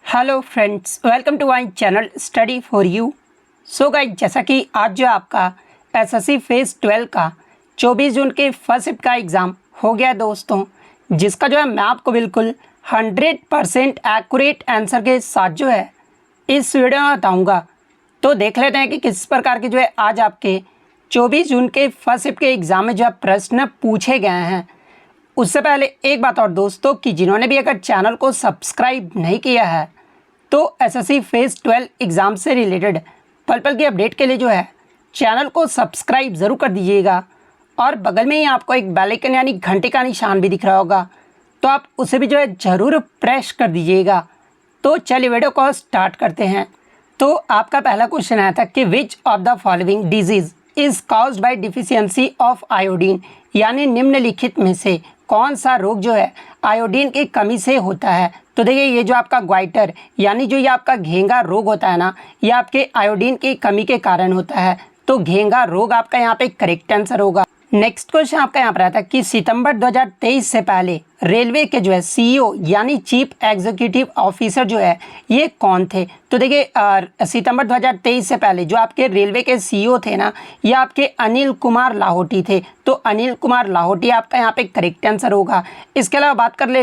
Hello friends, welcome to my channel study for you. So guys, जैसा कि आज जो आपका एसएससी फेज़ 12 का 24 जून के फर्स्ट शिफ्ट का एग्ज़ाम हो गया है दोस्तों, जिसका जो है मैं आपको बिल्कुल 100% एक्यूरेट आंसर के साथ जो है इस वीडियो में बताऊँगा। तो देख लेते हैं कि किस प्रकार के जो है आज आपके 24 जून के फर्स्ट शिफ्ट के एग्ज़ाम में जो है प्रश्न पूछे गए हैं। उससे पहले एक बात और दोस्तों, कि जिन्होंने भी अगर चैनल को सब्सक्राइब नहीं किया है तो एसएससी फेज़ 12 एग्ज़ाम से रिलेटेड पल पल की अपडेट के लिए जो है चैनल को सब्सक्राइब ज़रूर कर दीजिएगा। और बगल में ही आपको एक बेल आइकन यानी घंटे का निशान भी दिख रहा होगा, तो आप उसे भी जो है ज़रूर प्रेस कर दीजिएगा। तो चलिए वीडियो को स्टार्ट करते हैं। तो आपका पहला क्वेश्चन आया था कि which of the following disease is caused bye deficiency of iodine, यानी निम्नलिखित में से कौन सा रोग जो है आयोडीन की कमी से होता है। तो देखिए, ये जो आपका ग्वाइटर यानी जो ये आपका घेंगा रोग होता है ना, ये आपके आयोडीन की कमी के कारण होता है। तो घेंगा रोग आपका यहाँ पे करेक्ट आंसर होगा। नेक्स्ट क्वेश्चन आपका यहाँ पर आता है कि सितंबर 2023 से पहले रेलवे के जो है सीईओ यानी चीफ एग्जीक्यूटिव ऑफिसर जो है ये कौन थे। तो देखिए, सितंबर 2023 से पहले जो आपके रेलवे के सीईओ थे ना, ये आपके अनिल कुमार लाहोटी थे। तो अनिल कुमार लाहोटी आपका यहाँ पे करेक्ट आंसर होगा। इसके अलावा बात कर ले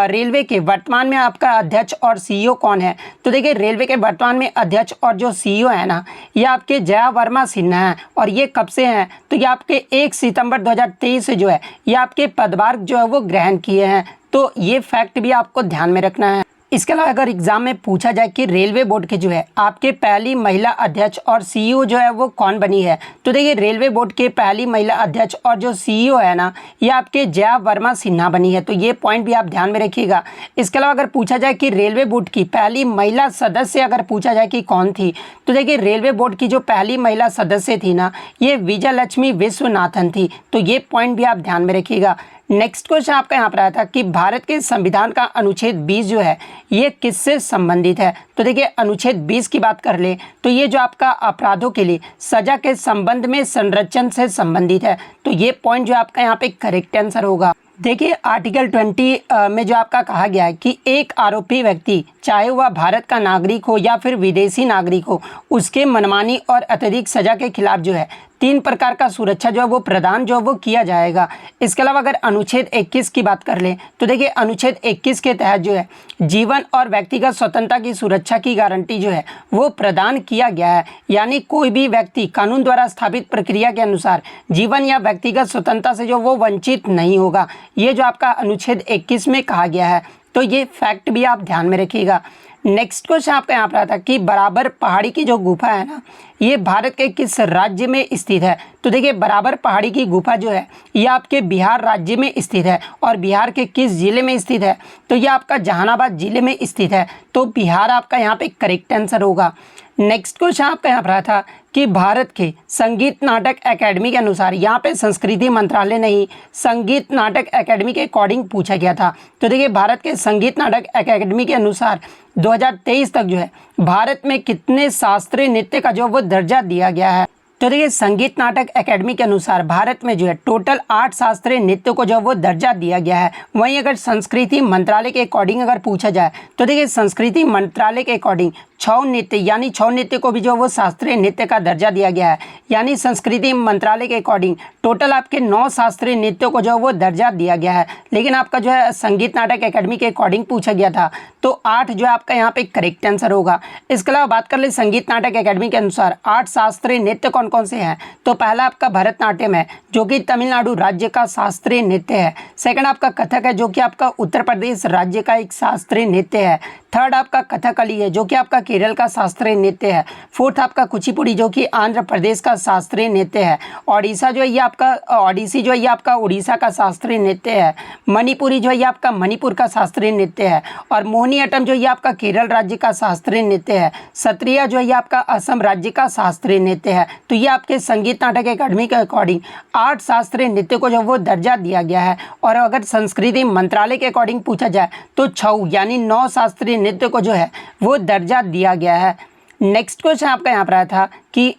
रेलवे के वर्तमान में आपका अध्यक्ष और सीईओ कौन है। तो देखिए, रेलवे के वर्तमान में अध्यक्ष और जो सीईओ है ना, ये आपके जया वर्मा सिन्हा हैं। और ये कब से हैं, तो ये आपके 1 सितंबर 2023 से जो है ये आपके पदभार जो है वो ग्रहण किए हैं। तो ये फैक्ट भी आपको ध्यान में रखना है। इसके अलावा अगर एग्जाम में पूछा जाए कि रेलवे बोर्ड के जो है आपके पहली महिला अध्यक्ष और सीईओ जो है वो कौन बनी है, तो देखिए रेलवे बोर्ड के पहली महिला अध्यक्ष और जो सीईओ है ना, ये आपके जया वर्मा सिन्हा बनी है। तो ये पॉइंट भी आप ध्यान में रखिएगा। इसके अलावा अगर पूछा जाए कि रेलवे बोर्ड की पहली महिला सदस्य अगर पूछा जाए कि कौन थी, तो देखिए रेलवे बोर्ड की जो पहली महिला सदस्य थी ना, ये विजयलक्ष्मी विश्वनाथन थी। तो ये पॉइंट भी आप ध्यान में रखिएगा। नेक्स्ट क्वेश्चन आपका यहाँ पर आया था कि भारत के संविधान का अनुच्छेद 20 जो है ये किससे संबंधित है। तो देखिए, अनुच्छेद 20 की बात कर ले तो ये जो आपका अपराधों के लिए सजा के संबंध में संरक्षण से संबंधित है। तो ये पॉइंट जो आपका यहाँ पे करेक्ट आंसर होगा। देखिए, आर्टिकल 20 में जो आपका कहा गया है कि एक आरोपी व्यक्ति चाहे वह भारत का नागरिक हो या फिर विदेशी नागरिक हो, उसके मनमानी और अत्यधिक सजा के खिलाफ जो है 3 प्रकार का सुरक्षा जो है वो प्रदान जो है वो किया जाएगा। इसके अलावा अगर अनुच्छेद 21 की बात कर लें तो देखिए, अनुच्छेद 21 के तहत जो है जीवन और व्यक्तिगत स्वतंत्रता की सुरक्षा की गारंटी जो है वो प्रदान किया गया है। यानी कोई भी व्यक्ति कानून द्वारा स्थापित प्रक्रिया के अनुसार जीवन या व्यक्तिगत स्वतंत्रता से जो वो वंचित नहीं होगा। ये जो आपका अनुच्छेद 21 में कहा गया है। तो ये फैक्ट भी आप ध्यान में रखिएगा। नेक्स्ट क्वेश्चन आपका यहाँ पर आता है कि बराबर पहाड़ी की जो गुफा है ना, ये भारत के किस राज्य में स्थित है। तो देखिए, बराबर पहाड़ी की गुफा जो है ये आपके बिहार राज्य में स्थित है। और बिहार के किस जिले में स्थित है, तो ये आपका जहानाबाद जिले में स्थित है। तो बिहार आपका यहाँ पे करेक्ट आंसर होगा। नेक्स्ट क्वेश्चन आपका यहाँ पर था कि भारत के संगीत नाटक एकेडमी के अनुसार, यहाँ पे संस्कृति मंत्रालय नहीं, संगीत नाटक एकेडमी के अकॉर्डिंग पूछा गया था। तो देखिए, भारत के संगीत नाटक एकेडमी के अनुसार 2023 तक जो है भारत में कितने शास्त्रीय नृत्य का जो वो दर्जा दिया गया है। तो देखिए, संगीत नाटक एकेडमी के अनुसार भारत में जो है टोटल 8 शास्त्रीय नृत्य को जो वो दर्जा दिया गया है। वहीं अगर संस्कृति मंत्रालय के अकॉर्डिंग अगर पूछा जाए तो देखिए, संस्कृति मंत्रालय के अकॉर्डिंग 6 नृत्य यानी 6 नृत्य को भी जो वो शास्त्रीय नृत्य का दर्जा दिया गया है। यानी संस्कृति मंत्रालय के अकॉर्डिंग टोटल आपके 9 शास्त्रीय नृत्यों को जो वो दर्जा दिया गया है। लेकिन आपका जो है संगीत नाटक एकेडमी के अकॉर्डिंग पूछा गया था, तो 8 जो है आपका यहाँ पे करेक्ट आंसर होगा। इसके अलावा बात कर ले संगीत नाटक एकेडमी के अनुसार 8 शास्त्रीय नृत्य कौन कौन से हैं। तो पहला आपका भरतनाट्यम है, जो कि तमिलनाडु राज्य का शास्त्रीय नृत्य है। सेकंड आपका कथक है, जो कि आपका उत्तर प्रदेश राज्य का एक शास्त्रीय नृत्य है। थर्ड आपका कथकली है, जो कि आपका केरल का शास्त्रीय नृत्य है। फोर्थ आपका कुचिपुड़ी, जो कि आंध्र प्रदेश का शास्त्रीय नृत्य है। ओडिशा जो है ये आपका ओडिसी जो है ये आपका उड़ीसा का शास्त्रीय नृत्य है। मणिपुरी जो है ये आपका मणिपुर का शास्त्रीय नृत्य है। और मोहिनीअट्टम जो ये आपका केरल राज्य का शास्त्रीय नृत्य है। सत्रिया जो है ये आपका असम राज्य का शास्त्रीय नृत्य है। तो ये आपके संगीत नाटक अकादमी के अकॉर्डिंग 8 शास्त्रीय नृत्य को जो वो दर्जा दिया गया है। और अगर संस्कृति मंत्रालय के अकॉर्डिंग पूछा जाए तो 6 यानी 9 शास्त्रीय नृत्य को जो है वो दर्जा दिया गया है। नेक्स्ट क्वेश्चन आपका यहाँ पर आया था कि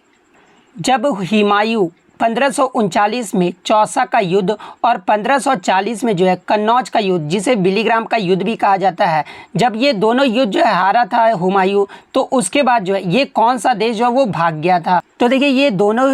जब हुमायूं 1539 में चौसा का युद्ध और 1540 में जो है कन्नौज का युद्ध, जिसे बिलीग्राम का युद्ध भी कहा जाता है, जब ये दोनों युद्ध जो है हारा था हुमायूं, तो उसके बाद जो है ये कौन सा देश जो है वो भाग गया था। तो देखिए ये दोनों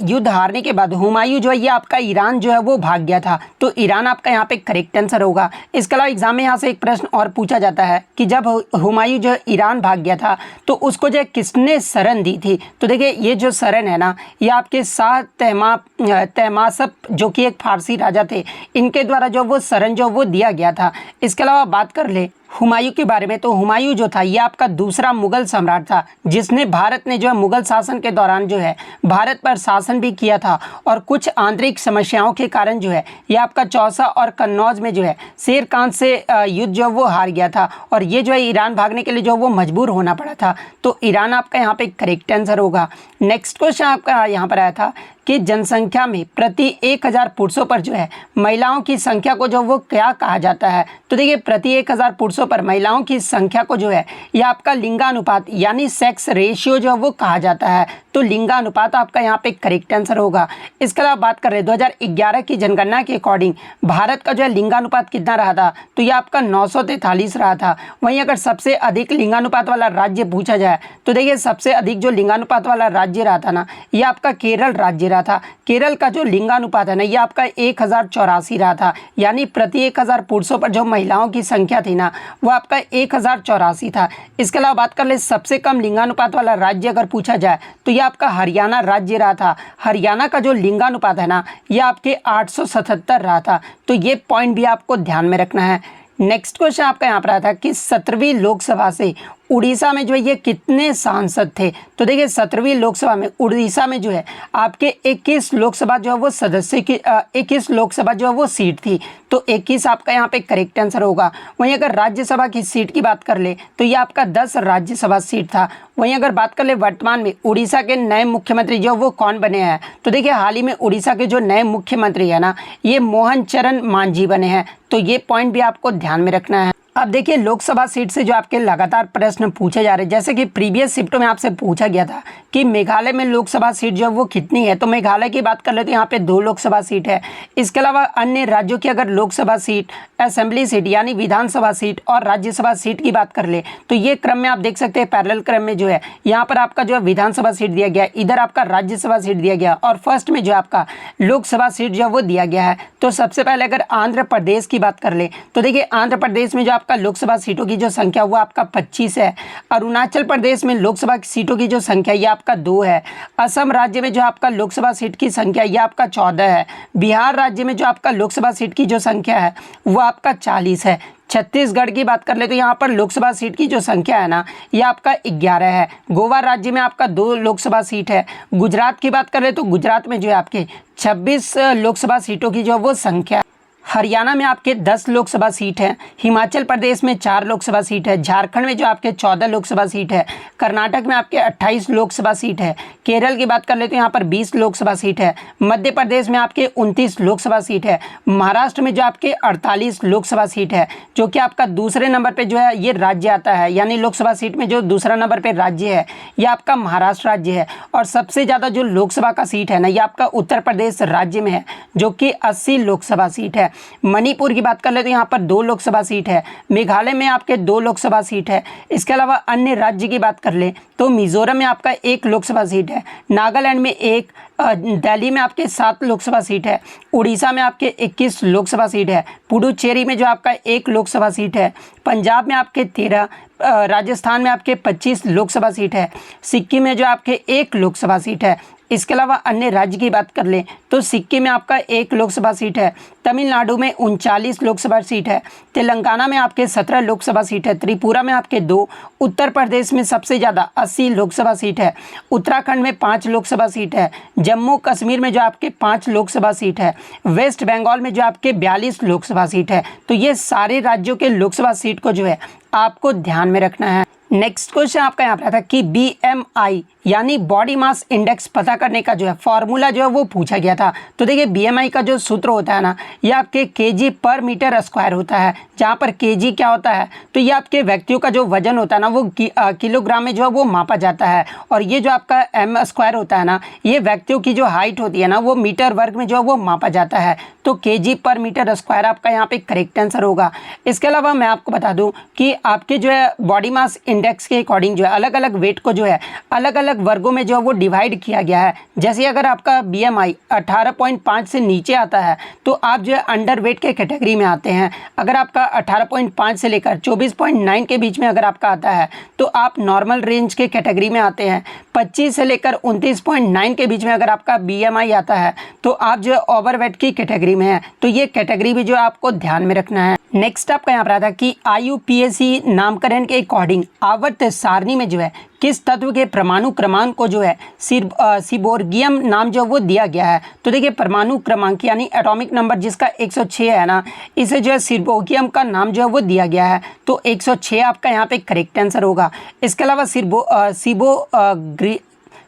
युद्ध हारने के बाद हुमायूं जो है ये आपका ईरान जो है वो भाग गया था, तो ईरान आपका यहाँ पे करेक्ट आंसर होगा। इसके अलावा एग्जाम में यहाँ से एक प्रश्न और पूछा जाता है कि जब हुमायूं जो है ईरान भाग गया था तो उसको जो है किसने शरण दी थी। तो देखिए ये जो शरण है ना, ये आपके शाह तहमासप जो कि एक फारसी राजा थे, इनके द्वारा जो वो शरण जो वो दिया गया था। इसके अलावा बात कर ले हुमायूं के बारे में, तो हुमायूं जो था ये आपका दूसरा मुगल सम्राट था, जिसने भारत में जो है मुगल शासन के दौरान जो है भारत पर शासन भी किया था, और कुछ आंतरिक समस्याओं के कारण जो है ये आपका चौसा और कन्नौज में जो है शेर खान से युद्ध जो वो हार गया था, और ये जो है ईरान भागने के लिए जो वो मजबूर होना पड़ा था। तो ईरान आपका यहाँ पे करेक्ट आंसर होगा। नेक्स्ट क्वेश्चन आपका यहाँ पर आया था कि जनसंख्या में प्रति 1000 पुरुषों पर जो है महिलाओं की संख्या को जो वो क्या कहा जाता है। तो देखिए प्रति 1000 पुरुषों पर महिलाओं की संख्या को जो है ये आपका लिंगानुपात यानी सेक्स रेशियो जो है वो कहा जाता है। तो लिंगानुपात आपका यहाँ पे करेक्ट आंसर होगा। इसके अलावा बात कर रहे हैं 2011 की जनगणना के अकॉर्डिंग भारत का जो है लिंगानुपात कितना रहा था, तो ये आपका 943 रहा था। वहीं अगर सबसे अधिक लिंगानुपात वाला राज्य पूछा जाए तो देखिए सबसे अधिक जो लिंगानुपात वाला राज्य रहा था ना, ये आपका केरल राज्य रहा था। केरल का जो लिंगानुपात है ना, ये आपका 1084 रहा था, यानी प्रति 1000 पुरुषों पर जो महिलाओं की संख्या थी ना, वो आपका 1084 था। इसके अलावा बात कर ले सबसे कम लिंगानुपात वाला राज्य अगर पूछा जाए तो ये आपका हरियाणा राज्य रहा था। हरियाणा का जो लिंगानुपात है ना, ये आपके 877 रहा था। तो ये पॉइंट भी आपको ध्यान में रखना है। नेक्स्ट क्वेश्चन आपका यहाँ पर आया था कि 17वीं लोकसभा से उड़ीसा में जो है ये कितने सांसद थे। तो देखिए 17वीं लोकसभा में उड़ीसा में जो है आपके 21 लोकसभा जो है वो सदस्य की 21 लोकसभा जो है वो सीट थी। तो 21 आपका यहाँ पे करेक्ट आंसर होगा। वहीं अगर राज्यसभा की सीट की बात कर ले तो ये आपका 10 राज्यसभा सीट था। वहीं अगर बात कर ले वर्तमान में उड़ीसा के नए मुख्यमंत्री जो वो कौन बने हैं, तो देखिए हाल ही में उड़ीसा के जो नए मुख्यमंत्री है ना, ये मोहन चरण मांझी बने हैं। तो ये पॉइंट भी आपको ध्यान में रखना है। अब देखिए लोकसभा सीट से जो आपके लगातार प्रश्न पूछे जा रहे हैं, जैसे कि प्रीवियस शिफ्टों में आपसे पूछा गया था कि मेघालय में लोकसभा सीट जो है वो कितनी है। तो मेघालय की बात कर ले तो यहाँ पे 2 लोकसभा सीट है। इसके अलावा अन्य राज्यों की अगर लोकसभा सीट, असेंबली सीट यानी विधानसभा सीट और राज्यसभा सीट की बात कर ले तो ये क्रम में आप देख सकते हैं, पैरेलल क्रम में जो है यहाँ पर आपका जो है विधानसभा सीट दिया गया, इधर आपका राज्यसभा सीट दिया गया, और फर्स्ट में जो आपका लोकसभा सीट जो है वो दिया गया है। तो सबसे पहले अगर आंध्र प्रदेश की बात कर ले तो देखिए आंध्र प्रदेश में जो आपका लोकसभा सीटों की जो संख्या वो आपका 25 है। अरुणाचल प्रदेश में लोकसभा सीटों की जो संख्या ये आपका 2 है। असम राज्य में जो आपका लोकसभा सीट की संख्या ये आपका 14 है। बिहार राज्य में जो आपका लोकसभा सीट की जो संख्या है वो आपका 40 है। छत्तीसगढ़ की बात कर ले तो यहाँ पर लोकसभा सीट की जो संख्या है ना, ये आपका 11 है। गोवा राज्य में आपका 2 लोकसभा सीट है। गुजरात की बात कर ले तो गुजरात में जो है आपके 26 लोकसभा सीटों की जो वो संख्या है। हरियाणा में आपके 10 लोकसभा सीट हैं। हिमाचल प्रदेश में 4 लोकसभा सीट है। झारखंड में जो आपके 14 लोकसभा सीट है। कर्नाटक में आपके 28 लोकसभा सीट है। केरल की बात कर ले तो यहाँ पर 20 लोकसभा सीट है। मध्य प्रदेश में आपके 29 लोकसभा सीट है। महाराष्ट्र में जो आपके 48 लोकसभा सीट है, जो कि आपका दूसरे नंबर पर जो है ये राज्य आता है, यानी लोकसभा सीट में जो दूसरा नंबर पर राज्य है ये आपका महाराष्ट्र राज्य है। और सबसे ज़्यादा जो लोकसभा का सीट है ना, ये आपका उत्तर प्रदेश राज्य में है, जो कि 80 लोकसभा सीट है। मणिपुर की बात कर ले तो यहाँ पर 2 लोकसभा सीट है। मेघालय में आपके 2 लोकसभा सीट है। इसके अलावा अन्य राज्य की बात कर ले तो मिजोरम में आपका 1 लोकसभा सीट है। नागालैंड में 1, दिल्ली में आपके 7 लोकसभा सीट है। उड़ीसा में आपके 21 लोकसभा सीट है। पुडुचेरी में जो आपका 1 लोकसभा सीट है। पंजाब में आपके 13, राजस्थान में आपके 25 लोकसभा सीट है। सिक्किम में जो आपके 1 लोकसभा सीट है। इसके अलावा अन्य राज्य की बात कर लें तो सिक्किम में आपका 1 लोकसभा सीट है। तमिलनाडु में 39 लोकसभा सीट है। तेलंगाना में आपके 17 लोकसभा सीट है। त्रिपुरा में आपके 2, उत्तर प्रदेश में सबसे ज़्यादा 80 लोकसभा सीट है। उत्तराखंड में 5 लोकसभा सीट है। जम्मू कश्मीर में जो आपके 5 लोकसभा सीट है। वेस्ट बंगाल में जो आपके 42 लोकसभा सीट है। तो ये सारे राज्यों के लोकसभा सीट को जो है आपको ध्यान में रखना है। नेक्स्ट क्वेश्चन आपका यहाँ पर था कि BMI यानी बॉडी मास इंडेक्स पता करने का जो है फॉर्मूला जो है वो पूछा गया था। तो देखिए BMI का जो सूत्र होता है ना, ये आपके kg पर मीटर स्क्वायर होता है, जहाँ पर kg क्या होता है, तो ये आपके व्यक्तियों का जो वजन होता है ना वो किलोग्राम में जो है वो मापा जाता है। और ये जो आपका m स्क्वायर होता है ना, ये व्यक्तियों की जो हाइट होती है ना वो मीटर वर्ग में जो है वो मापा जाता है। तो kg पर मीटर स्क्वायर आपका यहाँ पे करेक्ट आंसर होगा। इसके अलावा मैं आपको बता दूँ कि आपके जो है बॉडी मास इंडेक्स के अकॉर्डिंग जो है अलग अलग वेट को जो है अलग अलग वर्गों में जो है वो डिवाइड किया गया है। जैसे अगर आपका BMI 18.5 से नीचे आता है तो आप जो है अंडर वेट के कैटेगरी में आते हैं। अगर आपका 18.5 से लेकर 24.9 के बीच में अगर आपका आता है तो आप नॉर्मल रेंज के कैटेगरी में आते हैं। 25 से लेकर 29.9 के बीच में अगर आपका BMI आता है तो आप जो है ओवरवेट की कैटेगरी में है। तो ये कैटेगरी भी जो आपको ध्यान में रखना है। नेक्स्ट आपका यहाँ पर आता है कि IUPAC नामकरण के अकॉर्डिंग आवर्त सारणी में जो है किस तत्व के परमाणु क्रमांक को जो है सीबोर्गियम नाम जो वो दिया गया है। तो देखिए परमाणु क्रमांक यानी एटॉमिक नंबर जिसका 106 है ना, इसे जो है सीबोर्गियम का नाम जो है वो दिया गया है। तो 106 आपका यहाँ पे करेक्ट आंसर होगा। इसके अलावा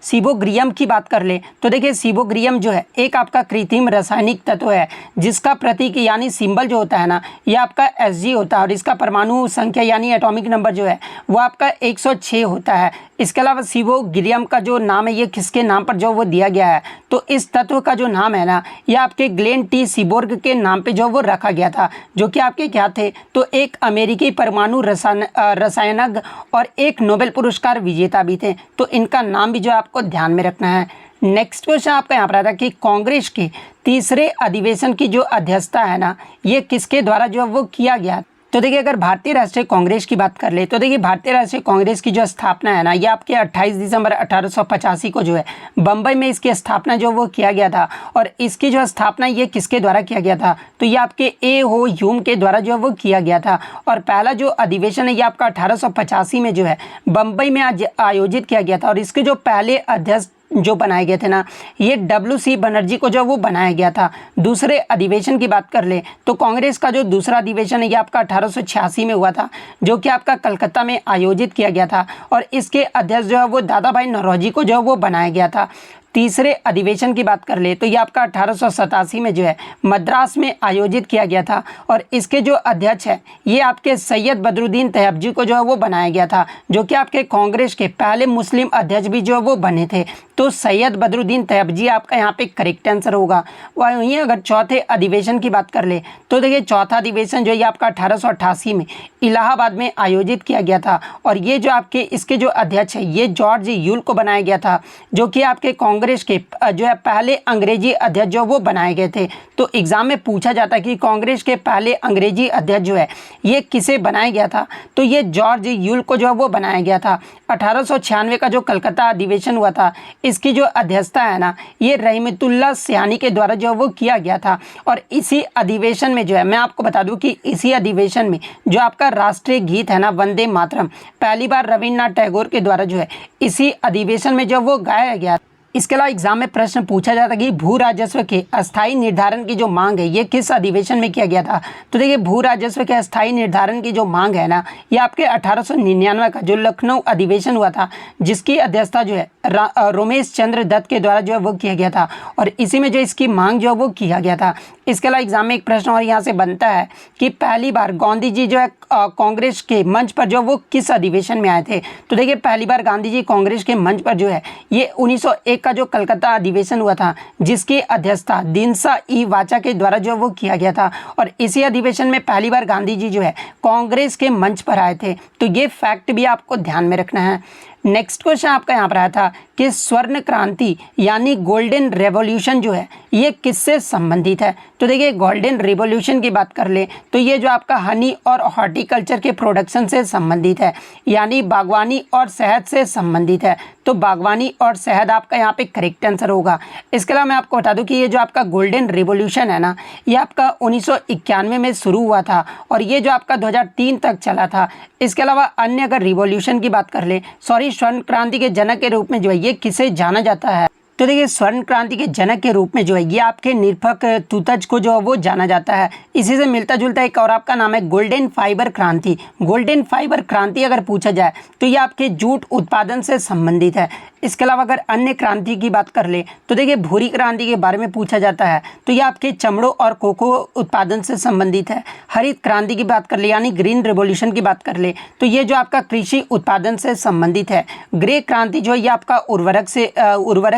सीबोग्रियम की बात कर ले तो देखिए सीबोग्रियम जो है एक आपका कृत्रिम रासायनिक तत्व है जिसका प्रतीक यानी सिंबल जो होता है ना ये आपका Sg होता है और इसका परमाणु संख्या यानी एटॉमिक नंबर जो है वो आपका 106 होता है। इसके अलावा सीबोग्रियम का जो नाम है ये किसके नाम पर जो वो दिया गया है, तो इस तत्व का जो नाम है ना ये आपके ग्लेन टी सीबोर्ग के नाम पे जो वो रखा गया था, जो कि आपके क्या थे, तो एक अमेरिकी परमाणु रसायनज्ञ और एक नोबेल पुरस्कार विजेता भी थे। तो इनका नाम भी जो आपको ध्यान में रखना है। नेक्स्ट क्वेश्चन आपका यहाँ पर आता है कि कांग्रेस के तीसरे अधिवेशन की जो अध्यक्षता है ना ये किसके द्वारा जो वो किया गया। तो देखिए अगर भारतीय राष्ट्रीय कांग्रेस की बात कर ले तो देखिए भारतीय राष्ट्रीय कांग्रेस की जो स्थापना है ना ये आपके 28 दिसंबर 1885 को जो है बम्बई में इसकी स्थापना जो वो किया गया था। और इसकी जो स्थापना ये किसके द्वारा किया गया था, तो ये आपके A.O. ह्यूम के द्वारा जो है वो किया गया था। और पहला जो अधिवेशन है ये आपका 1885 में जो है बम्बई में आयोजित किया गया था। और इसके जो पहले अध्यक्ष जो बनाए गए थे ना ये W.C. बनर्जी को जो वो बनाया गया था। दूसरे अधिवेशन की बात कर ले तो कांग्रेस का जो दूसरा अधिवेशन है ये आपका 1886 में हुआ था, जो कि आपका कलकत्ता में आयोजित किया गया था। और इसके अध्यक्ष जो है वो दादा भाई नौरोजी को जो है वो बनाया गया था। तीसरे अधिवेशन की बात कर ले तो ये आपका 1887 में जो है मद्रास में आयोजित किया गया था। और इसके जो अध्यक्ष है ये आपके सैयद बदरुद्दीन तैयबजी को जो है वो बनाया गया था, जो कि आपके कांग्रेस के पहले मुस्लिम अध्यक्ष भी जो है वो बने थे। तो सैयद बदरुद्दीन तैयबजी आपका यहाँ पे करेक्ट आंसर होगा। वहीं अगर चौथे अधिवेशन की बात कर ले तो देखिए चौथा अधिवेशन जो है आपका 1888 में इलाहाबाद में आयोजित किया गया था। और ये जो आपके इसके जो अध्यक्ष है ये जॉर्ज यूल को बनाया गया था, जो कि आपके कांग्रेस के जो है पहले अंग्रेजी अध्यक्ष जो वो बनाए गए थे। तो एग्जाम में पूछा जाता है कि कांग्रेस के पहले अंग्रेजी अध्यक्ष जो है ये किसे बनाया गया था, तो ये जॉर्ज यूल को जो है वो बनाया गया था। 1896 का जो कलकत्ता अधिवेशन हुआ था इसकी जो अध्यक्षता है ना ये रहमतुल्लाह सियानी के द्वारा जो वो किया गया था। और इसी अधिवेशन में जो है मैं आपको बता दूं कि इसी अधिवेशन में जो आपका राष्ट्रीय गीत है ना वंदे मातरम पहली बार रविन्द्रनाथ टैगोर के द्वारा जो है इसी अधिवेशन में जो वो गाया गया। इसके अलावा एग्जाम में प्रश्न पूछा जाता है कि भू राजस्व के अस्थायी निर्धारण की जो मांग है ये किस अधिवेशन में किया गया था। तो देखिए भू राजस्व के अस्थायी निर्धारण की जो मांग है ना ये आपके 1899 का जो लखनऊ अधिवेशन हुआ था, जिसकी अध्यक्षता जो है रोमेश चंद्र दत्त के द्वारा जो है वो किया गया था। और इसी में जो इसकी मांग जो है वो किया गया था। इसके अलावा एग्जाम में एक प्रश्न और यहाँ से बनता है कि पहली बार गांधी जी जो है कांग्रेस के मंच पर जो वो किस अधिवेशन में आए थे। तो देखिए पहली बार गांधी जी कांग्रेस के मंच पर जो है ये 1901 का जो कलकत्ता अधिवेशन हुआ था, जिसकी अध्यक्षता दिनसा ई वाचा के द्वारा जो वो किया गया था। और इसी अधिवेशन में पहली बार गांधी जी जो है कांग्रेस के मंच पर आए थे। तो ये फैक्ट भी आपको ध्यान में रखना है। नेक्स्ट क्वेश्चन आपका यहाँ पर आया था कि स्वर्ण क्रांति यानी गोल्डन रेवोल्यूशन जो है ये किससे संबंधित है। तो देखिए गोल्डन रेवोल्यूशन की बात कर ले तो ये जो आपका हनी और हॉर्टिकल्चर के प्रोडक्शन से संबंधित है, यानी बागवानी और शहद से संबंधित है। तो बागवानी और शहद आपका यहाँ पे करेक्ट आंसर होगा। इसके अलावा मैं आपको बता दूं कि ये जो आपका गोल्डन रिवॉल्यूशन है ना ये आपका 1991 में शुरू हुआ था और ये जो आपका 2003 तक चला था। इसके अलावा अन्य अगर रिवॉल्यूशन की बात कर ले, स्वर्ण क्रांति के जनक के रूप में जो है ये किसे जाना जाता है, तो देखिए स्वर्ण क्रांति के जनक के रूप में जो है ये आपके निरपक तुतज को जो है वो जाना जाता है। इसी से मिलता जुलता एक और आपका नाम है गोल्डन फाइबर क्रांति। गोल्डन फाइबर क्रांति अगर पूछा जाए तो ये आपके जूट उत्पादन से संबंधित है। इसके अलावा अगर अन्य क्रांति की बात कर ले तो देखिए भूरी क्रांति के बारे में पूछा जाता है, तो ये आपके चमड़ों और कोको उत्पादन से संबंधित है। हरित क्रांति की बात कर ले यानी ग्रीन रिवॉल्यूशन की बात कर ले तो ये जो आपका कृषि उत्पादन से संबंधित है। ग्रे क्रांति जो है ये आपका उर्वरक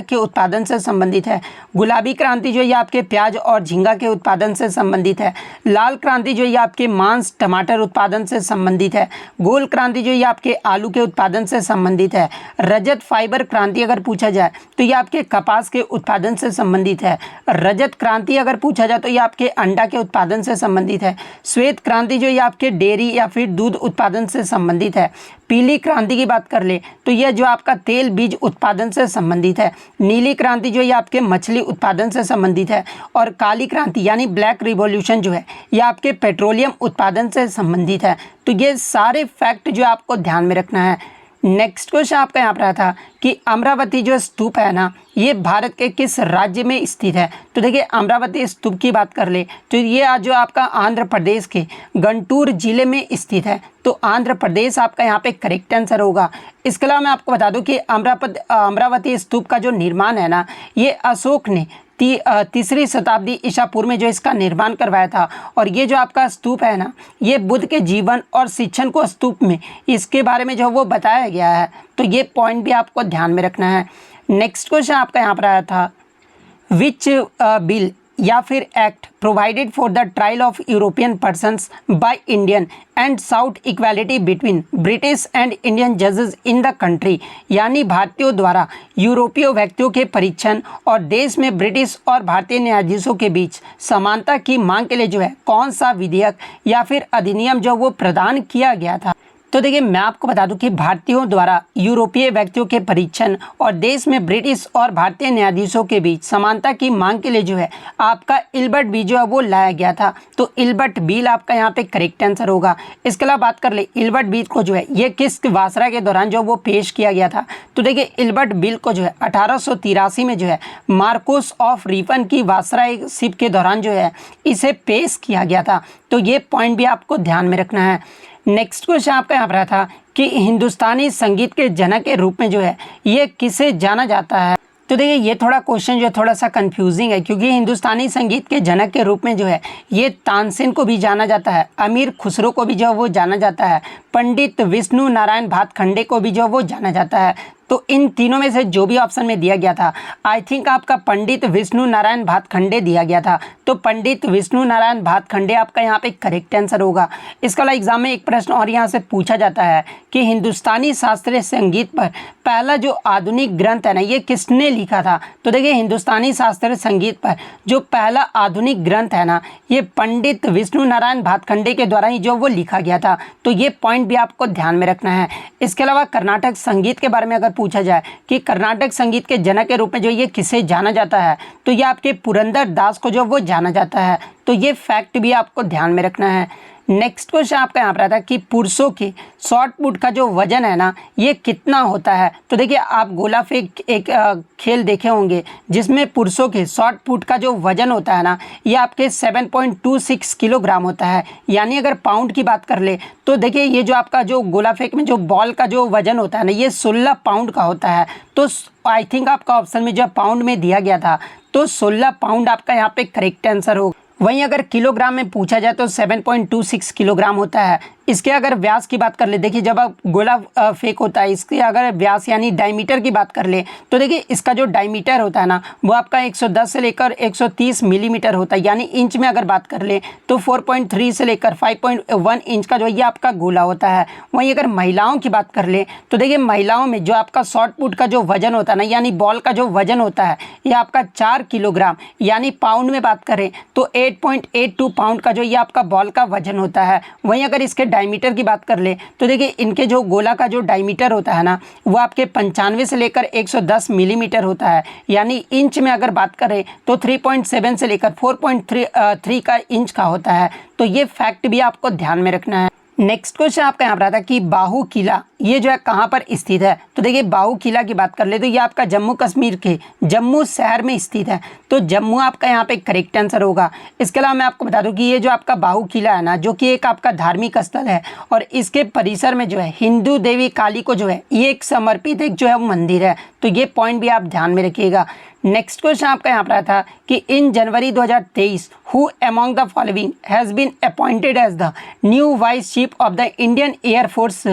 के उत्पादन से संबंधित है। गुलाबी क्रांति जो है ये आपके प्याज और झींगा के उत्पादन से संबंधित है। लाल क्रांति जो है ये आपके मांस टमाटर उत्पादन से संबंधित है। गोल क्रांति जो है ये आपके आलू के उत्पादन से संबंधित है। रजत फाइबर क्रांति अगर पूछा जाए तो ये आपके कपास के उत्पादन से संबंधित है। रजत क्रांति अगर पूछा जाए तो ये आपके अंडा के उत्पादन से संबंधित है। श्वेत क्रांति जो ये आपके डेयरी या फिर दूध उत्पादन से संबंधित है। पीली क्रांति की बात कर ले तो यह जो आपका तेल बीज उत्पादन से संबंधित है। नीली क्रांति जो ये आपके मछली उत्पादन से संबंधित है। और काली क्रांति यानी ब्लैक रिवॉल्यूशन जो है यह आपके पेट्रोलियम उत्पादन से संबंधित है। तो ये सारे फैक्ट जो आपको ध्यान में रखना है। नेक्स्ट क्वेश्चन आपका यहाँ पर आया था कि अमरावती जो स्तूप है ना ये भारत के किस राज्य में स्थित है। तो देखिए अमरावती स्तूप की बात कर ले तो ये आज जो आपका आंध्र प्रदेश के गंटूर जिले में स्थित है। तो आंध्र प्रदेश आपका यहाँ पे करेक्ट आंसर होगा। इसके अलावा मैं आपको बता दूं कि अमरावती स्तूप का जो निर्माण है ना ये अशोक ने तीसरी शताब्दी ईसा पूर्व में जो इसका निर्माण करवाया था। और ये जो आपका स्तूप है ना ये बुद्ध के जीवन और शिक्षण को स्तूप में इसके बारे में जो वो बताया गया है। तो ये पॉइंट भी आपको ध्यान में रखना है। नेक्स्ट क्वेश्चन आपका यहाँ पर आया था विच बिल या फिर act provided for the trial of European persons by Indian and south equality between British and Indian जजेस इन द कंट्री। यानी भारतीयों द्वारा यूरोपीय व्यक्तियों के परीक्षण और देश में ब्रिटिश और भारतीय न्यायाधीशों के बीच समानता की मांग के लिए जो है कौन सा विधेयक या फिर अधिनियम जो वो प्रदान किया गया था। तो देखिए मैं आपको बता दूं कि भारतीयों द्वारा यूरोपीय व्यक्तियों के परीक्षण और देश में ब्रिटिश और भारतीय न्यायाधीशों के बीच समानता की मांग के लिए जो है आपका इल्बर्ट बिल जो है वो लाया गया था। तो इल्बर्ट बिल आपका यहाँ पे करेक्ट आंसर होगा। इसके अलावा बात कर ले इल्बर्ट बिल को जो है ये किस वासरा के दौरान जो वो पेश किया गया था। तो देखिए इल्बर्ट बिल को जो है 1883 में जो है मार्कोस ऑफ रिफन की वासराशिप के दौरान जो है इसे पेश किया गया था। तो ये पॉइंट भी आपको ध्यान में रखना है। नेक्स्ट क्वेश्चन आपका यहाँ पर रहा था कि हिंदुस्तानी संगीत के जनक के रूप में जो है ये किसे जाना जाता है। तो देखिए ये थोड़ा क्वेश्चन जो है थोड़ा सा कंफ्यूजिंग है क्योंकि हिंदुस्तानी संगीत के जनक के रूप में जो है ये तानसेन को भी जाना जाता है, अमीर खुसरो को भी जो है वो जाना जाता है, पंडित विष्णु नारायण भातखंडे को भी जो है वो जाना जाता है। तो इन तीनों में से जो भी ऑप्शन में दिया गया था आई थिंक आपका पंडित विष्णु नारायण भातखंडे दिया गया था। तो पंडित विष्णु नारायण भातखंडे आपका यहाँ पे करेक्ट आंसर होगा। इसके अलावा एग्जाम में एक प्रश्न और यहाँ से पूछा जाता है कि हिंदुस्तानी शास्त्रीय संगीत पर पहला जो आधुनिक ग्रंथ है ना ये किसने लिखा था। तो देखिए हिंदुस्तानी शास्त्रीय संगीत पर जो पहला आधुनिक ग्रंथ है ना ये पंडित विष्णु नारायण भातखंडे के द्वारा ही जो वो लिखा गया था। तो ये पॉइंट भी आपको ध्यान में रखना है। इसके अलावा कर्नाटक संगीत के बारे में अगर पूछा जाए कि कर्नाटक संगीत के जनक के रूप में जो ये किसे जाना जाता है तो ये आपके पुरंदर दास को जो वो जाना जाता है। तो ये फैक्ट भी आपको ध्यान में रखना है। नेक्स्ट क्वेश्चन आपका यहाँ पर आता है कि पुरुषों के शॉर्ट पुट का जो वजन है ना ये कितना होता है। तो देखिए आप गोला फेंक एक खेल देखे होंगे जिसमें पुरुषों के शॉर्ट पुट का जो वजन होता है ना ये आपके 7.26 किलोग्राम होता है। यानी अगर पाउंड की बात कर ले तो देखिए ये जो आपका जो गोला फेंक में जो बॉल का जो वजन होता है ना ये 16 पाउंड का होता है। तो आई थिंक आपका ऑप्शन में जो पाउंड में दिया गया था तो 16 पाउंड आपका यहाँ पे करेक्ट आंसर होगा। वहीं अगर किलोग्राम में पूछा जाए तो 7.26 किलोग्राम होता है। इसके अगर व्यास की बात कर ले देखिए जब आप गोला फेंक होता है इसके अगर व्यास यानी डायमीटर की बात कर ले तो देखिए इसका जो डायमीटर होता है ना वो आपका 110 से लेकर 130 मिलीमीटर होता है। यानी इंच में अगर बात कर ले तो 4.3 से लेकर 5.1 इंच का जो ये आपका गोला होता है। वहीं अगर महिलाओं की बात कर ले तो देखिए महिलाओं में जो आपका शॉर्ट पुट का जो वजन होता है ना यानी बॉल का जो वजन होता है ये आपका 4 किलोग्राम यानी पाउंड में बात करें तो 8.82 पाउंड का जो ये आपका बॉल का वजन होता है। वहीं अगर इसके डायमीटर की बात कर ले तो देखिए इनके जो गोला का जो डायमीटर होता है ना वो आपके 95 से लेकर 110 मिलीमीटर होता है। यानी इंच में अगर बात करें तो 3.7 से लेकर 4.3 का इंच का होता है। तो ये फैक्ट भी आपको ध्यान में रखना है। नेक्स्ट क्वेश्चन आपका यहाँ पर आता है कि बाहू किला ये जो है कहाँ पर स्थित है। तो देखिए बाहू किला की बात कर ले तो ये आपका जम्मू कश्मीर के जम्मू शहर में स्थित है। तो जम्मू आपका यहाँ पे करेक्ट आंसर होगा। इसके अलावा मैं आपको बता दूं कि ये जो आपका बाहू किला है ना, जो कि एक आपका धार्मिक स्थल है और इसके परिसर में जो है हिंदू देवी काली को जो है ये एक समर्पित एक जो है वो मंदिर है। तो ये पॉइंट भी आप ध्यान में रखिएगा। नेक्स्ट क्वेश्चन आपका यहाँ पर आया था कि in January 2023 who among the following has been appointed as the new vice chief of the Indian Air Force.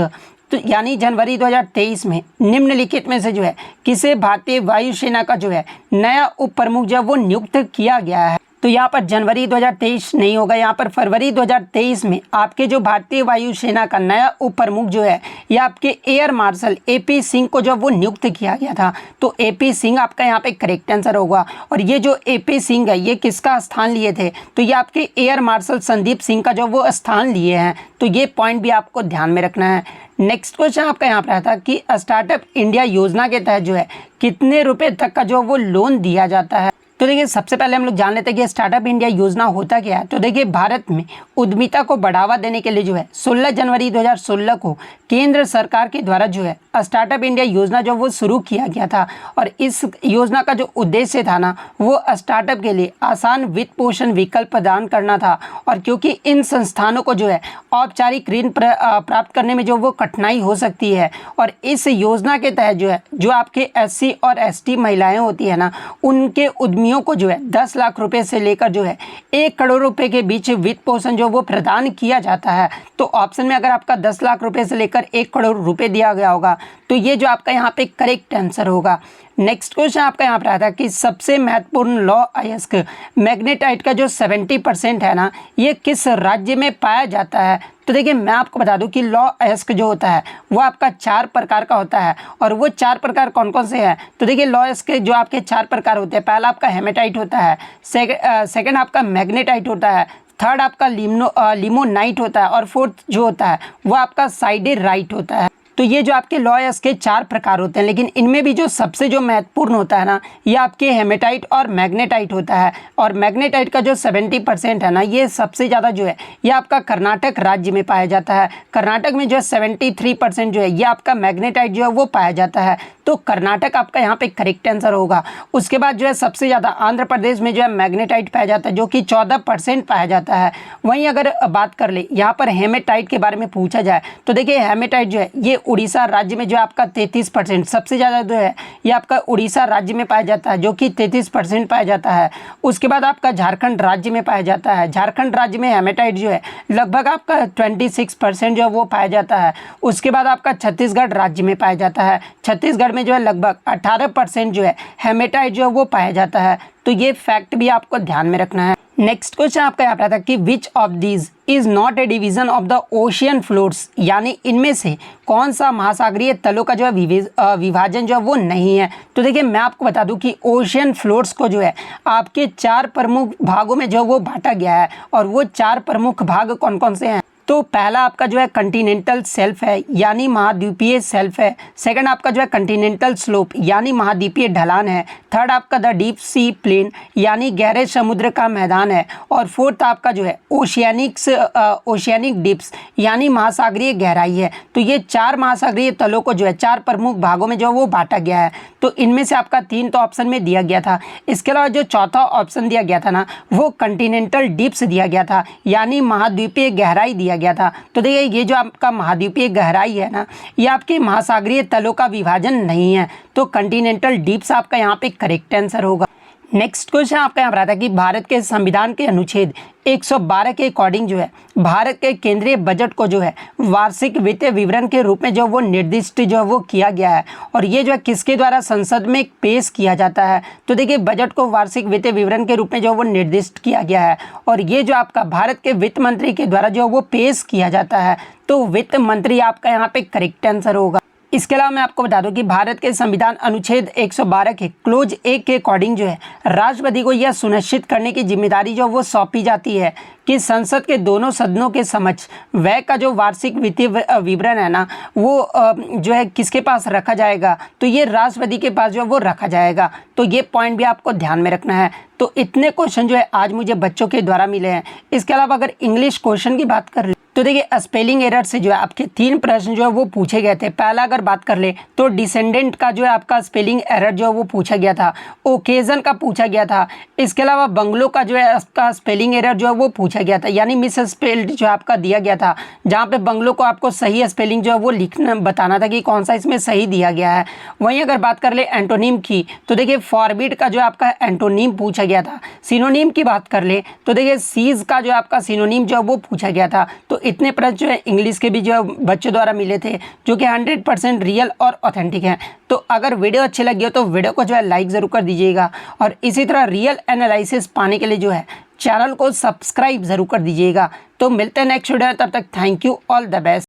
तो यानी जनवरी 2023 में निम्नलिखित में से जो है किसे भारतीय वायुसेना का जो है नया उप प्रमुख जो है वो नियुक्त किया गया है। तो यहाँ पर जनवरी 2023 नहीं होगा, यहाँ पर फरवरी 2023 में आपके जो भारतीय वायुसेना का नया उप प्रमुख जो है ये आपके एयर मार्शल AP सिंह को जो वो नियुक्त किया गया था। तो AP सिंह आपका यहाँ पे करेक्ट आंसर होगा। और ये जो AP सिंह है ये किसका स्थान लिए थे, तो ये आपके एयर मार्शल संदीप सिंह का जो वो स्थान लिए हैं। तो ये पॉइंट भी आपको ध्यान में रखना है। नेक्स्ट क्वेश्चन आपका यहाँ पर आता है कि स्टार्टअप इंडिया योजना के तहत जो है कितने रुपए तक का जो वो लोन दिया जाता है। तो देखिए सबसे पहले हम लोग जान लेते हैं कि स्टार्टअप इंडिया योजना होता क्या है। तो देखिए भारत में उद्यमिता को बढ़ावा देने के लिए जो है 16 जनवरी 2016 को केंद्र सरकार के द्वारा जो है स्टार्टअप इंडिया योजना जो वो शुरू किया गया था। और इस योजना का जो उद्देश्य था ना वो स्टार्टअप के लिए आसान वित्त पोषण विकल्प प्रदान करना था। और क्योंकि इन संस्थानों को जो है औपचारिक ऋण प्राप्त करने में जो वो कठिनाई हो सकती है और इस योजना के तहत जो है जो आपके SC और ST महिलाएं होती है ना उनके उद्यमियों को जो है 10 लाख रुपए से लेकर जो है 1 करोड़ रुपए के बीच वित्त पोषण जो वो प्रदान किया जाता है। तो ऑप्शन में अगर आपका 10 लाख रुपए से लेकर 1 करोड़ रुपए दिया गया होगा तो ये जो आपका यहाँ पे करेक्ट आंसर होगा। नेक्स्ट क्वेश्चन आपका यहाँ पर आता है कि सबसे महत्वपूर्ण लौ अयस्क मैग्नेटाइट का जो 70% है ना ये किस राज्य में पाया जाता है। तो देखिए मैं आपको बता दूं कि लौ अयस्क जो होता है वो आपका 4 प्रकार का होता है। और वो 4 प्रकार कौन कौन से हैं, तो देखिए लौ अयस्क जो आपके 4 प्रकार होते हैं, पहला आपका हेमेटाइट होता है, सेकंड आपका मैग्नेटाइट होता है, थर्ड आपका लिमोनाइट होता है और फोर्थ जो होता है वो आपका साइडेराइट होता है। तो ये जो आपके लौ अयस्क के 4 प्रकार होते हैं, लेकिन इनमें भी जो सबसे जो महत्वपूर्ण होता है ना ये आपके हेमेटाइट और मैग्नेटाइट होता है। और मैग्नेटाइट का जो 70% है ना ये सबसे ज़्यादा जो है ये आपका कर्नाटक राज्य में पाया जाता है। कर्नाटक में जो है 73% जो है ये आपका मैग्नेटाइट जो है वो पाया जाता है। तो कर्नाटक आपका यहाँ पे करेक्ट आंसर होगा। उसके बाद जो है सबसे ज़्यादा आंध्र प्रदेश में जो है मैग्नेटाइट पाया जाता है जो कि 14% पाया जाता है। वहीं अगर बात कर ले यहाँ पर हेमेटाइट के बारे में पूछा जाए तो देखिए हेमेटाइट जो है ये उड़ीसा राज्य में जो है आपका 33% सबसे ज़्यादा जो है ये आपका उड़ीसा राज्य में पाया जाता है जो कि 33% पाया जाता है। उसके बाद आपका झारखंड राज्य में पाया जाता है। झारखंड राज्य में हेमेटाइट जो है लगभग आपका 26% जो है वो पाया जाता है। उसके बाद आपका छत्तीसगढ़ राज्य में पाया जाता है। छत्तीसगढ़ में जो है लगभग 18% जो है हेमेटाइट जो है वो पाया जाता है। तो ये फैक्ट भी आपको ध्यान में रखना है। नेक्स्ट क्वेश्चन आपका यहाँ पर था कि which of these is not A division of the ocean floors, यानी इनमें से कौन सा महासागरीय तलों का जो है विभाजन जो है वो नहीं है। तो देखिए मैं आपको बता दूं कि ओशियन फ्लोर्स को जो है आपके 4 प्रमुख भागों में जो वो बांटा गया है। और वो 4 प्रमुख भाग कौन कौन से हैं, तो पहला आपका जो है कंटिनेंटल सेल्फ है यानी महाद्वीपीय सेल्फ है। सेकंड आपका जो है कंटिनेंटल स्लोप यानी महाद्वीपीय ढलान है। थर्ड आपका द डीप सी प्लेन यानी गहरे समुद्र का मैदान है। और फोर्थ आपका जो है ओशियानिक डिप्स यानी महासागरीय गहराई है। तो ये 4 महासागरीय तलों को जो है 4 प्रमुख भागों में जो वो बांटा गया है। तो इनमें से आपका 3 तो ऑप्शन में दिया गया था। इसके अलावा जो चौथा ऑप्शन दिया गया था ना वो कंटिनेंटल डिप्स दिया गया था यानी महाद्वीपीय गहराई दिया गया था। तो देखिए ये जो आपका महाद्वीपीय गहराई है ना ये आपके महासागरीय तलों का विभाजन नहीं है। तो कंटिनेंटल डीप्स आपका यहाँ पे करेक्ट आंसर होगा। नेक्स्ट क्वेश्चन आपका यहाँ पर आता है कि भारत के संविधान के अनुच्छेद 112 के अकॉर्डिंग जो है भारत के केंद्रीय बजट को जो है वार्षिक वित्तीय विवरण के रूप में जो वो निर्दिष्ट जो है वो किया गया है। और ये जो है किसके द्वारा संसद में पेश किया जाता है, तो देखिए बजट को वार्षिक वित्तीय विवरण के रूप में जो वो निर्दिष्ट किया गया है। और ये जो आपका भारत के वित्त मंत्री के द्वारा जो वो पेश किया जाता है। तो वित्त मंत्री आपका यहाँ पे करेक्ट आंसर होगा। इसके अलावा मैं आपको बता दूं कि भारत के संविधान अनुच्छेद 112 के क्लोज 1 के अकॉर्डिंग जो है राष्ट्रपति को यह सुनिश्चित करने की जिम्मेदारी जो वो सौंपी जाती है कि संसद के दोनों सदनों के समक्ष व्यय का जो वार्षिक वित्तीय विवरण है ना वो जो है किसके पास रखा जाएगा, तो ये राष्ट्रपति के पास जो है वो रखा जाएगा। तो ये पॉइंट भी आपको ध्यान में रखना है। तो इतने क्वेश्चन जो है आज मुझे बच्चों के द्वारा मिले हैं। इसके अलावा अगर इंग्लिश क्वेश्चन की बात कर तो देखिए स्पेलिंग एरर से जो है आपके 3 प्रश्न जो है वो पूछे गए थे। पहला अगर बात कर ले तो डिसेंडेंट का जो है आपका स्पेलिंग एरर जो है वो पूछा गया था, ओकेजन का पूछा गया था, इसके अलावा बंगलो का जो है आपका स्पेलिंग एरर जो है वो पूछा गया था, यानी मिस स्पेल्ड जो आपका दिया गया था, जहाँ पे बंगलो को आपको सही स्पेलिंग जो है वो लिखना बताना था कि कौन सा इसमें सही दिया गया है। वहीं अगर बात कर ले एंटोनिम की तो देखिए फॉरबिड का जो आपका एंटोनिम पूछा गया था। सिनोनिम की बात कर ले तो देखिए सीज का जो आपका सिनोनिम जो है वो पूछा गया था। तो इतने प्रश्न जो है इंग्लिश के भी जो है बच्चों द्वारा मिले थे, जो कि 100% रियल और ऑथेंटिक हैं। तो अगर वीडियो अच्छी लगी हो तो वीडियो को जो है लाइक ज़रूर कर दीजिएगा, और इसी तरह रियल एनालिसिस पाने के लिए जो है चैनल को सब्सक्राइब ज़रूर कर दीजिएगा। तो मिलते हैं नेक्स्ट वीडियो में, तब तक thank you, all the best.